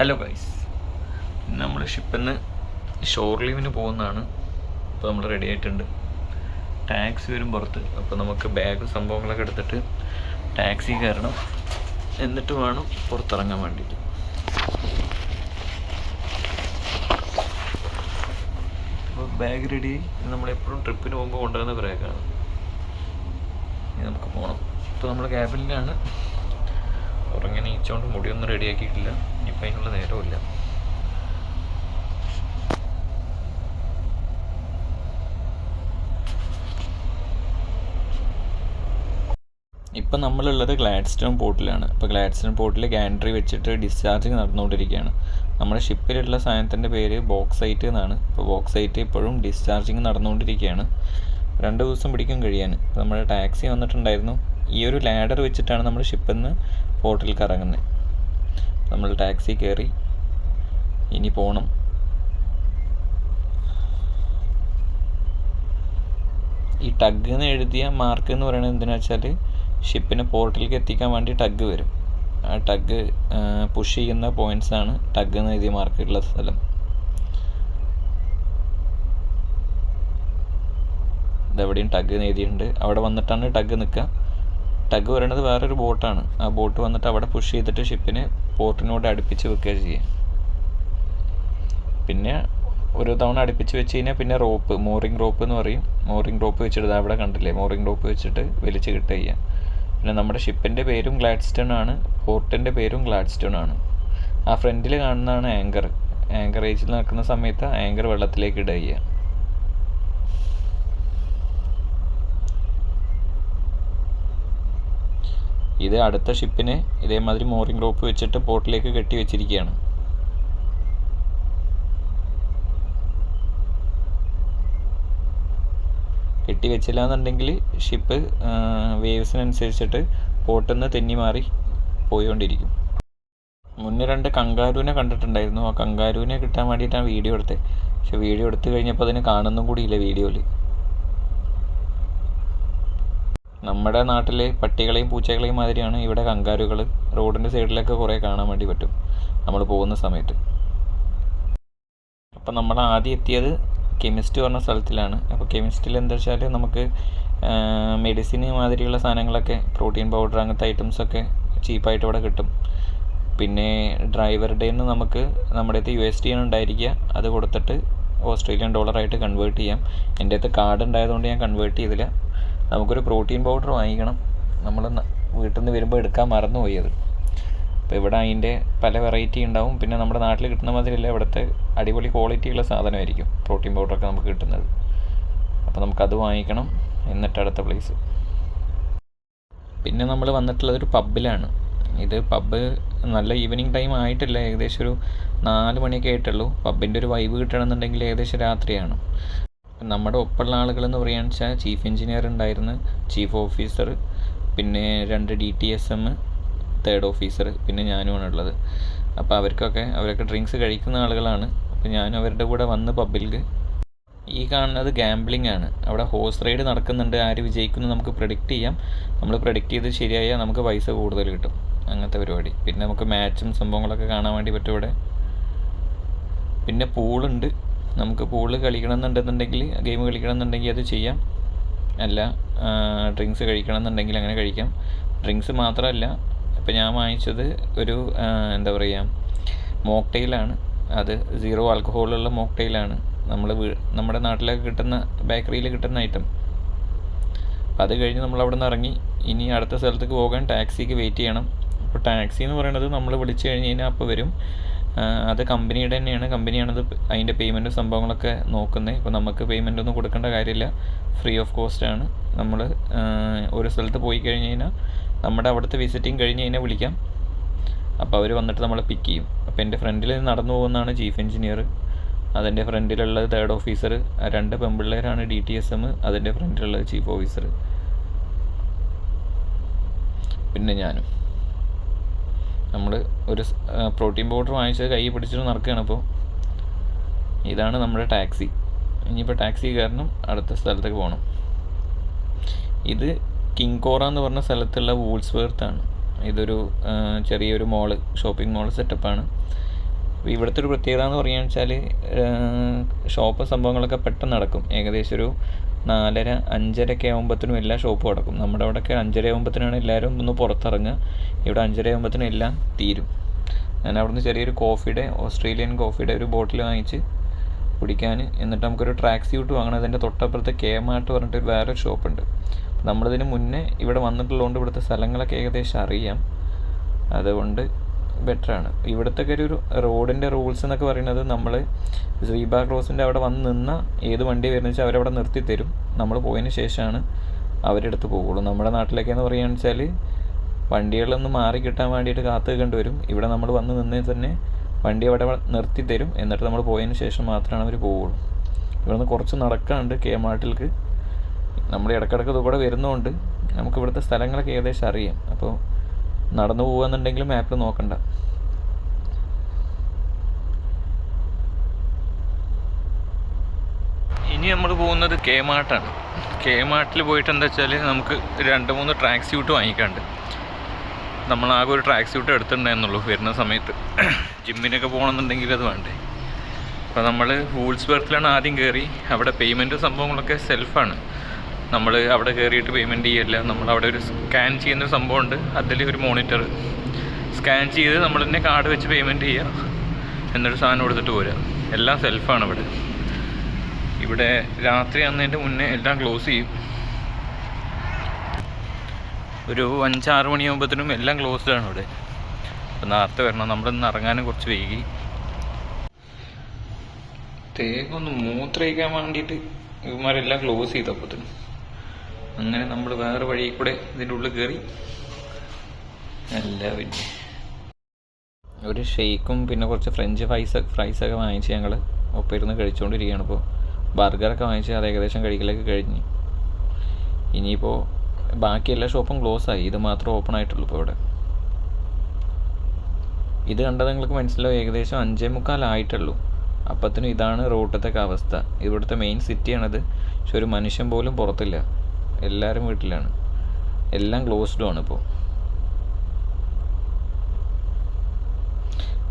Hello guys, നമ്മൾ ഷിപ്പിൽ നിന്ന് ഷോർ ലീവിന് പോകുന്നതാണ്. അപ്പോൾ നമ്മൾ റെഡി ആയിട്ടുണ്ട്. ടാക്സി വരും പുറത്ത്. അപ്പോൾ നമുക്ക് ബാഗ് സംഭവങ്ങളൊക്കെ എടുത്തിട്ട് ടാക്സി കയറണം, എന്നിട്ട് വേണം പുറത്തിറങ്ങാൻ വേണ്ടിയിട്ട്. അപ്പോൾ ബാഗ് റെഡി. നമ്മളെപ്പോഴും ട്രിപ്പിന് പോകുമ്പോൾ കൊണ്ടുവരുന്ന ബാഗാണ്. ഇനി നമുക്ക് പോകണം. ഇപ്പോൾ നമ്മൾ ക്യാബിനിലാണ്. ഉറങ്ങി നീച്ചുകൊണ്ട് മുടിയൊന്നും റെഡിയാക്കിയിട്ടില്ല. ഇനിയിപ്പോൾ അതിനുള്ള നേരമില്ല. ഇപ്പം നമ്മളുള്ളത് ഗ്ലാഡ്സ്റ്റോൺ പോർട്ടിലാണ്. ഇപ്പോൾ ഗ്ലാഡ്സ്റ്റോൺ പോർട്ടിൽ ഗാൻട്രി വെച്ചിട്ട് ഡിസ്ചാർജിങ് നടന്നുകൊണ്ടിരിക്കുകയാണ്. നമ്മുടെ ഷിപ്പിലുള്ള സാധനത്തിൻ്റെ പേര് ബോക്സൈറ്റ് എന്നാണ്. ഇപ്പോൾ ബോക്സൈറ്റ് ഇപ്പോഴും ഡിസ്ചാർജിങ് നടന്നുകൊണ്ടിരിക്കുകയാണ്. 2 ദിവസം പിടിക്കും കഴിയാൻ. ഇപ്പോൾ നമ്മുടെ ടാക്സി വന്നിട്ടുണ്ടായിരുന്നു. ഈ ഒരു ലാഡർ വെച്ചിട്ടാണ് നമ്മൾ ഷിപ്പിൽ നിന്ന് പോർട്ടിലേക്ക് ഇറങ്ങുന്നത്. നമ്മൾ ടാക്സി കയറി ഇനി പോകണം. ഈ ടഗ് എന്ന് എഴുതിയ മാർക്ക് എന്ന് പറയുന്നത് എന്തിനാ വെച്ചാൽ ഷിപ്പിനെ പോർട്ടിലേക്ക് എത്തിക്കാൻ വേണ്ടി ടഗ് വരും. ആ ടഗ് പുഷ് ചെയ്യുന്ന പോയിൻറ്റ്സാണ് ടഗ് എന്ന് എഴുതിയ മാർക്കുള്ള സ്ഥലം. ഇതെവിടെയും ടഗ് എന്ന് എഴുതിയിട്ടുണ്ട്. അവിടെ വന്നിട്ടാണ് ടഗ് നിൽക്കുക. ടഗ് പറയുന്നത് വേറൊരു ബോട്ടാണ്. ആ ബോട്ട് വന്നിട്ട് അവിടെ പുഷ് ചെയ്തിട്ട് ഷിപ്പിനെ പോർട്ടിനോട് അടുപ്പിച്ച് വെക്കുക ചെയ്യുക. പിന്നെ ഒരു തവണ അടുപ്പിച്ച് വെച്ച് കഴിഞ്ഞാൽ പിന്നെ റോപ്പ്, മോറിങ് റോപ്പ് എന്ന് പറയും. മോറിങ് റോപ്പ് വെച്ചിട്ട് അവിടെ കണ്ടില്ലേ, മോറിങ് റോപ്പ് വെച്ചിട്ട് വലിച്ച് കിട്ടുക ചെയ്യുക. പിന്നെ നമ്മുടെ ഷിപ്പിൻ്റെ പേരും ഗ്ലാഡ്സ്റ്റോൺ ആണ്, പോർട്ടിൻ്റെ പേരും ഗ്ലാഡ്സ്റ്റോൺ ആണ്. ആ ഫ്രണ്ടിൽ കാണുന്നതാണ് ആങ്കർ. ആങ്കറേജിൽ നിൽക്കുന്ന സമയത്ത് ആങ്കർ വെള്ളത്തിലേക്ക് ഇടുക ചെയ്യുക. ഇത് അടുത്ത ഷിപ്പിനെ ഇതേമാതിരി മോറിങ് റോപ്പ് വെച്ചിട്ട് പോർട്ടിലേക്ക് കെട്ടി വെച്ചിരിക്കുകയാണ്. കെട്ടി വെച്ചില്ല എന്നുണ്ടെങ്കിൽ ഷിപ്പ് വേവ്സിനനുസരിച്ചിട്ട് പോർട്ടിൽ നിന്ന് തെന്നി മാറി പോയിക്കൊണ്ടിരിക്കും. മുന്നേ 2 കങ്കാരൂനെ കണ്ടിട്ടുണ്ടായിരുന്നു. ആ കങ്കാരൂനെ കിട്ടാൻ വേണ്ടിയിട്ടാണ് വീഡിയോ എടുത്തത്. പക്ഷെ വീഡിയോ എടുത്തു കഴിഞ്ഞപ്പോൾ അതിന് കാണുന്നും കൂടിയില്ല വീഡിയോയിൽ. നമ്മുടെ നാട്ടിലെ പട്ടികളെയും പൂച്ചകളെയും മാതിരിയാണ് ഇവിടെ കങ്കാരുകൾ. റോഡിൻ്റെ സൈഡിലൊക്കെ കുറേ കാണാൻ വേണ്ടി പറ്റും നമ്മൾ പോകുന്ന സമയത്ത്. അപ്പം നമ്മൾ ആദ്യം എത്തിയത് കെമിസ്റ്റ് പറഞ്ഞ സ്ഥലത്തിലാണ്. അപ്പോൾ കെമിസ്റ്റിൽ എന്താ വെച്ചാൽ നമുക്ക് മെഡിസിന് മാതിരിയുള്ള സാധനങ്ങളൊക്കെ, പ്രോട്ടീൻ പൗഡർ അങ്ങനത്തെ ഐറ്റംസൊക്കെ ചീപ്പായിട്ട് ഇവിടെ കിട്ടും. പിന്നെ ഡ്രൈവറുടെ നിന്ന് നമുക്ക് നമ്മുടെ അടുത്ത് USD ആണ് ഉണ്ടായിരിക്കുക. അത് കൊടുത്തിട്ട് ഓസ്ട്രേലിയൻ ഡോളറായിട്ട് കൺവേർട്ട് ചെയ്യാം. എൻ്റെ അടുത്ത് കാർഡ് ഉണ്ടായതുകൊണ്ട് ഞാൻ കൺവേർട്ട് ചെയ്തില്ല. നമുക്കൊരു പ്രോട്ടീൻ പൗഡർ വാങ്ങിക്കണം. നമ്മൾ വീട്ടിൽ നിന്ന് വരുമ്പോൾ എടുക്കാൻ മറന്നുപോയി അത്. അപ്പോൾ ഇവിടെ അതിൻ്റെ പല വെറൈറ്റി ഉണ്ടാവും. പിന്നെ നമ്മുടെ നാട്ടിൽ കിട്ടുന്ന മാതിരിയല്ല, ഇവിടുത്തെ അടിപൊളി ക്വാളിറ്റിയുള്ള സാധനമായിരിക്കും പ്രോട്ടീൻ പൗഡറൊക്കെ നമുക്ക് കിട്ടുന്നത്. അപ്പോൾ നമുക്കത് വാങ്ങിക്കണം. എന്നിട്ട് അടുത്ത പ്ലേസ്. പിന്നെ നമ്മൾ വന്നിട്ടുള്ളതൊരു പബ്ബിലാണ്. ഇത് പബ്ബ് നല്ല ഈവനിങ് ടൈം ആയിട്ടില്ല, ഏകദേശം ഒരു 4 മണിയൊക്കെ ആയിട്ടുള്ളൂ. പബ്ബിൻ്റെ ഒരു വൈബ് കിട്ടണമെന്നുണ്ടെങ്കിൽ ഏകദേശം രാത്രിയാണ്. നമ്മുടെ ഒപ്പമുള്ള ആളുകളെന്ന് പറയുകയാണെന്ന് വെച്ചാൽ ചീഫ് എഞ്ചിനീയർ ഉണ്ടായിരുന്നു, ചീഫ് ഓഫീസർ, പിന്നെ 2 DTSM, 3rd ഓഫീസർ, പിന്നെ ഞാനുമാണ് ഉള്ളത്. അപ്പോൾ അവരൊക്കെ ഡ്രിങ്ക്സ് കഴിക്കുന്ന ആളുകളാണ്. അപ്പോൾ ഞാനും അവരുടെ കൂടെ വന്ന് പബ്ബിലേക്ക്. ഈ കാണുന്നത് ഗാംബ്ലിംഗ് ആണ്. അവിടെ ഹോഴ്സ് റൈഡ് നടക്കുന്നുണ്ട്. ആര് വിജയിക്കുന്നു നമുക്ക് പ്രെഡിക്റ്റ് ചെയ്യാം. നമ്മൾ പ്രെഡിക്റ്റ് ചെയ്ത് ശരിയായാൽ നമുക്ക് പൈസ കൂടുതൽ കിട്ടും. അങ്ങനത്തെ പരിപാടി. പിന്നെ നമുക്ക് മാച്ചും സംഭവങ്ങളൊക്കെ കാണാൻ വേണ്ടി പറ്റും ഇവിടെ. പിന്നെ പൂളുണ്ട്. നമുക്ക് പൂള് കളിക്കണമെന്നുണ്ടെന്നുണ്ടെങ്കിൽ, ഗെയിം കളിക്കണമെന്നുണ്ടെങ്കിൽ അത് ചെയ്യാം. അല്ല ഡ്രിങ്ക്സ് കഴിക്കണമെന്നുണ്ടെങ്കിൽ അങ്ങനെ കഴിക്കാം. ഡ്രിങ്ക്സ് മാത്രമല്ല, ഇപ്പോൾ ഞാൻ വാങ്ങിച്ചത് ഒരു എന്താ പറയുക, മോക്ടെയിലാണ്. അത് 0 ആൽക്കഹോളുള്ള മോക്ടെയിലാണ്. നമ്മുടെ നാട്ടിലൊക്കെ കിട്ടുന്ന, ബേക്കറിയിൽ കിട്ടുന്ന ഐറ്റം. അത് കഴിഞ്ഞ് നമ്മൾ അവിടെ നിന്ന് ഇറങ്ങി ഇനി അടുത്ത സ്ഥലത്തേക്ക് പോകാൻ ടാക്സിക്ക് വെയിറ്റ് ചെയ്യണം. അപ്പോൾ ടാക്സി എന്ന് പറയുന്നത് നമ്മൾ വിളിച്ചു കഴിഞ്ഞ് കഴിഞ്ഞാൽ അപ്പോൾ വരും. അത് കമ്പനിയുടെ തന്നെയാണ്. കമ്പനിയാണത് അതിൻ്റെ പേയ്മെൻറ്റും സംഭവങ്ങളൊക്കെ നോക്കുന്നത്. ഇപ്പോൾ നമുക്ക് പേയ്മെൻ്റ് ഒന്നും കൊടുക്കേണ്ട കാര്യമില്ല, ഫ്രീ ഓഫ് കോസ്റ്റാണ്. നമ്മൾ ഒരു സ്ഥലത്ത് പോയി കഴിഞ്ഞ് കഴിഞ്ഞാൽ നമ്മുടെ അവിടുത്തെ വിസിറ്റിംഗ് കഴിഞ്ഞ് കഴിഞ്ഞാൽ വിളിക്കാം. അപ്പോൾ അവർ വന്നിട്ട് നമ്മളെ പിക്ക് ചെയ്യും. അപ്പോൾ എൻ്റെ ഫ്രണ്ടിൽ നടന്നു പോകുന്നതാണ് ചീഫ് എഞ്ചിനീയർ. അതിൻ്റെ ഫ്രണ്ടിലുള്ളത് 3rd ഓഫീസർ. 2 പെൺപിള്ളേരാണ് DTSM. അതിൻ്റെ ഫ്രണ്ടിലുള്ളത് ചീഫ് ഓഫീസർ. പിന്നെ ഞാനും. നമ്മൾ ഒരു പ്രോട്ടീൻ പൗഡർ വാങ്ങിച്ചത് കൈ പിടിച്ചിട്ട് നടക്കുകയാണ്. ഇപ്പോൾ ഇതാണ് നമ്മുടെ ടാക്സി. ഇനിയിപ്പോൾ ടാക്സി കയറണം, അടുത്ത സ്ഥലത്തേക്ക് പോകണം. ഇത് കിങ്കോറ എന്ന് പറഞ്ഞ സ്ഥലത്തുള്ള വൂൾസ്വർത്ത് ആണ്. ഇതൊരു ചെറിയൊരു മോള്, ഷോപ്പിംഗ് മോൾ സെറ്റപ്പാണ്. ഇവിടുത്തെ ഒരു പ്രത്യേകത എന്ന് പറയുകയെന്ന് വെച്ചാൽ ഷോപ്പ് സംഭവങ്ങളൊക്കെ പെട്ടെന്ന് നടക്കും. ഏകദേശം ഒരു 4:30 5:30 ആകുമ്പോഴത്തേനും എല്ലാ ഷോപ്പും അടക്കും. നമ്മുടെ അവിടെയൊക്കെ 5:30 ആകുമ്പോഴത്തേനാണ് എല്ലാവരും ഒന്ന് പുറത്തിറങ്ങുക. ഇവിടെ 5:30 ആകുമ്പോഴത്തേനും എല്ലാം തീരും. ഞാൻ അവിടുന്ന് ചെറിയൊരു ഓസ്ട്രേലിയൻ കോഫിയുടെ ഒരു ബോട്ടിൽ വാങ്ങിച്ച് കുടിക്കാൻ. എന്നിട്ട് നമുക്കൊരു ട്രാക്ക് സ്യൂട്ട് വാങ്ങണം. അതിൻ്റെ തൊട്ടപ്പുറത്ത് Kmart പറഞ്ഞിട്ട് വേറൊരു ഷോപ്പുണ്ട്. നമ്മളിതിന് മുന്നേ ഇവിടെ വന്നിട്ടുള്ളതുകൊണ്ട് ഇവിടുത്തെ സ്ഥലങ്ങളൊക്കെ ഏകദേശം അറിയാം. അതുകൊണ്ട് ബെറ്ററാണ്. ഇവിടുത്തെ ഒരു റോഡിൻ്റെ റൂൾസ് എന്നൊക്കെ പറയുന്നത്, നമ്മൾ സീബ്ര ക്രോസിൻ്റെ അവിടെ വന്ന് നിന്നാൽ ഏത് വണ്ടി വരുന്നത് വെച്ചാൽ അവരവിടെ നിർത്തി തരും. നമ്മൾ പോയതിന് ശേഷമാണ് അവരെടുത്ത് പോകുള്ളൂ. നമ്മുടെ നാട്ടിലേക്കെന്ന് പറയുകയെന്ന് വെച്ചാൽ വണ്ടികളൊന്ന് മാറി കിട്ടാൻ വേണ്ടിയിട്ട് കാത്തു നിൽക്കേണ്ടി വരും. ഇവിടെ നമ്മൾ വന്ന് നിന്നേ തന്നെ വണ്ടി അവിടെ നിർത്തി തരും. എന്നിട്ട് നമ്മൾ പോയതിന് ശേഷം മാത്രമാണ് അവർ പോവുള്ളൂ. ഇവിടുന്ന് കുറച്ച് നടക്കാനുണ്ട് Kmartലേക്ക്. നമ്മൾ ഇടയ്ക്കിടയ്ക്ക് ഇതുകൂടെ വരുന്നതുകൊണ്ട് നമുക്ക് ഇവിടുത്തെ സ്ഥലങ്ങളൊക്കെ ഏകദേശം അറിയാം. അപ്പോൾ നടന്നു പോകുകയെന്നുണ്ടെങ്കിൽ മാപ്പിൽ നോക്കണ്ട. ഇനി നമ്മൾ പോകുന്നത് Kmartആണ്. Kmartൽ പോയിട്ട് എന്താ വെച്ചാൽ നമുക്ക് 2-3 ട്രാക്ക് സ്യൂട്ട് വാങ്ങിക്കാണ്ട്. നമ്മളാകെ ഒരു ട്രാക്ക് സ്യൂട്ട് എടുത്തിട്ടുണ്ടായിരുന്നുള്ളൂ വരുന്ന സമയത്ത്. ജിമ്മിനൊക്കെ പോകണമെന്നുണ്ടെങ്കിൽ അത് വേണ്ടേ. അപ്പോൾ നമ്മൾ വൂൾസ്ബർത്തിലാണ് ആദ്യം കയറി. അവിടെ പേയ്മെൻറ്റ് സംഭവങ്ങളൊക്കെ സെൽഫാണ്. നമ്മൾ അവിടെ കയറിയിട്ട് പേയ്മെൻറ്റ് ചെയ്യില്ല. നമ്മളവിടെ ഒരു സ്കാൻ ചെയ്യുന്ന സംഭവമുണ്ട്. അതിൽ ഒരു മോണിറ്റർ സ്കാൻ ചെയ്ത് നമ്മൾ തന്നെ കാർഡ് വെച്ച് പേയ്മെൻറ്റ് ചെയ്യുക. എന്നിട്ട് സാധനം കൊടുത്തിട്ട് പോരുക. എല്ലാം സെൽഫാണ് ഇവിടെ. ഇവിടെ രാത്രി ആകുന്നതിൻ്റെ മുന്നേ എല്ലാം ക്ലോസ് ചെയ്യും. ഒരു 5-6 മണിയാകുമ്പോഴത്തേനും എല്ലാം ക്ലോസ്ഡാണ് ഇവിടെ. അപ്പോൾ നേരത്തെ വരണം. നമ്മളിന്ന് ഇറങ്ങാനും കുറച്ച് വൈകി. തേക്കൊന്ന് മൂത്രയിക്കാൻ വേണ്ടിയിട്ട് ഇവന്മാരെല്ലാം ക്ലോസ് ചെയ്തപ്പോഴത്തേനും അങ്ങനെ നമ്മൾ വേറെ വഴി കൂടെ ഇതിൻ്റെ ഉള്ളിൽ കയറി. എല്ലാവരും ഒരു ഷെയ്ക്കും പിന്നെ കുറച്ച് ഫ്രഞ്ച് ഫ്രൈസൊക്കെ വാങ്ങിച്ച് ഞങ്ങൾ ഒപ്പം ഇരുന്ന് കഴിച്ചുകൊണ്ടിരിക്കുകയാണ്. ഇപ്പോൾ ബർഗറൊക്കെ വാങ്ങിച്ച് അത് ഏകദേശം കഴിക്കലൊക്കെ കഴിഞ്ഞ്. ഇനിയിപ്പോൾ ബാക്കി എല്ലാ ഷോപ്പും ക്ലോസ് ആയി. ഇത് മാത്രമേ ഓപ്പൺ ആയിട്ടുള്ളൂ ഇപ്പോൾ ഇവിടെ. ഇത് കണ്ടാൽ നിങ്ങൾക്ക് മനസ്സിലാവും ഏകദേശം 5:45 ആയിട്ടുള്ളൂ. അപ്പത്തിനും ഇതാണ് റോഡത്തെ അവസ്ഥ. ഇവിടുത്തെ മെയിൻ സിറ്റിയാണത്. പക്ഷെ ഒരു മനുഷ്യൻ പോലും പുറത്തില്ല. എല്ലാവരും വീട്ടിലാണ്. എല്ലാം ക്ലോസ്ഡും ആണ് ഇപ്പോൾ.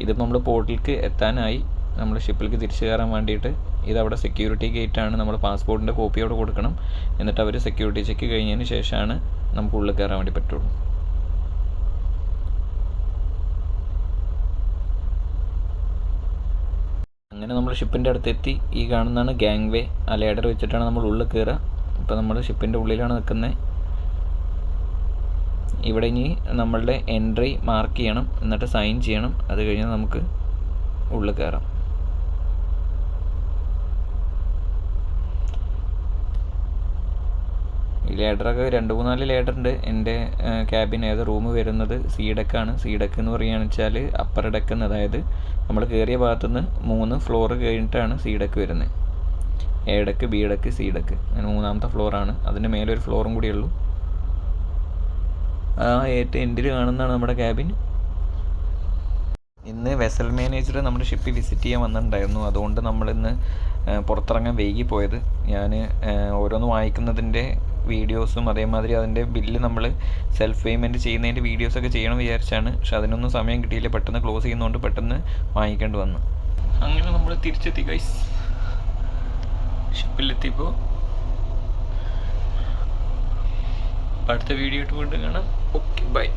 ഇതിപ്പോൾ നമ്മൾ പോർട്ടിലേക്ക് എത്താനായി. നമ്മൾ ഷിപ്പിലേക്ക് തിരിച്ചു കയറാൻ വേണ്ടിയിട്ട് ഇതവിടെ സെക്യൂരിറ്റി ഗേറ്റാണ്. നമ്മൾ പാസ്പോർട്ടിൻ്റെ കോപ്പി അവിടെ കൊടുക്കണം. എന്നിട്ട് അവർ സെക്യൂരിറ്റി ചെക്ക് കഴിഞ്ഞതിന് ശേഷമാണ് നമുക്ക് ഉള്ളിൽ കയറാൻ വേണ്ടി പറ്റുള്ളൂ. അങ്ങനെ നമ്മൾ ഷിപ്പിൻ്റെ അടുത്തെത്തി. ഈ കാണുന്നതാണ് ഗാങ് വേ. ആ ലേഡർ വെച്ചിട്ടാണ് നമ്മൾ ഉള്ളിൽ കയറുക. ഇപ്പോൾ നമ്മൾ ഷിപ്പിൻ്റെ ഉള്ളിലാണ് നിൽക്കുന്നത്. ഇവിടെ ഇനി നമ്മളുടെ എൻട്രി മാർക്ക് ചെയ്യണം. എന്നിട്ട് സൈൻ ചെയ്യണം. അത് കഴിഞ്ഞാൽ നമുക്ക് ഉള്ളിൽ കയറാം. ഈ ലേഡറൊക്കെ 2-3 ലേഡറുണ്ട്. എൻ്റെ ക്യാബിൻ റൂം വരുന്നത് C-ഡെക്കാണ്. C-ഡെക്ക് എന്ന് പറയുകയാണെന്ന് വെച്ചാൽ അപ്പർ ഡെക്ക്. അതായത് നമ്മൾ കയറിയ ഭാഗത്തുനിന്ന് 3 ഫ്ലോർ കഴിഞ്ഞിട്ടാണ് C-ഡെക്ക് വരുന്നത്. A-ഡെക്ക്, B-ഡെക്ക്, C-ഡെക്ക്. അങ്ങനെ 3ാമത്തെ ഫ്ലോറാണ്. അതിൻ്റെ മേലെ ഒരു ഫ്ലോറും കൂടിയേ ഉള്ളൂ. ആ ഏറ്റവും എൻഡിൽ കാണുന്നതാണ് നമ്മുടെ ക്യാബിൻ. ഇന്ന് വെസൽ മാനേജർ നമ്മുടെ ഷിപ്പ് വിസിറ്റ് ചെയ്യാൻ വന്നിട്ടുണ്ടായിരുന്നു. അതുകൊണ്ട് നമ്മളിന്ന് പുറത്തിറങ്ങാൻ വൈകിപ്പോയത്. ഞാൻ ഓരോന്ന് വാങ്ങിക്കുന്നതിൻ്റെ വീഡിയോസും അതേമാതിരി അതിൻ്റെ ബില്ല് നമ്മൾ സെൽഫ് പേയ്മെൻറ്റ് ചെയ്യുന്നതിൻ്റെ വീഡിയോസൊക്കെ ചെയ്യണം വിചാരിച്ചാണ്. പക്ഷെ അതിനൊന്നും സമയം കിട്ടിയില്ല. പെട്ടെന്ന് ക്ലോസ് ചെയ്യുന്നതുകൊണ്ട് പെട്ടെന്ന് വാങ്ങിക്കേണ്ടി വന്നു. അങ്ങനെ നമ്മൾ തിരിച്ചെത്തി ഗൈസ്. ഷിപ്പിലെത്തിയപ്പോൾ അടുത്ത വീഡിയോ ആയിട്ട് വീണ്ടും കാണാം. Okay, by.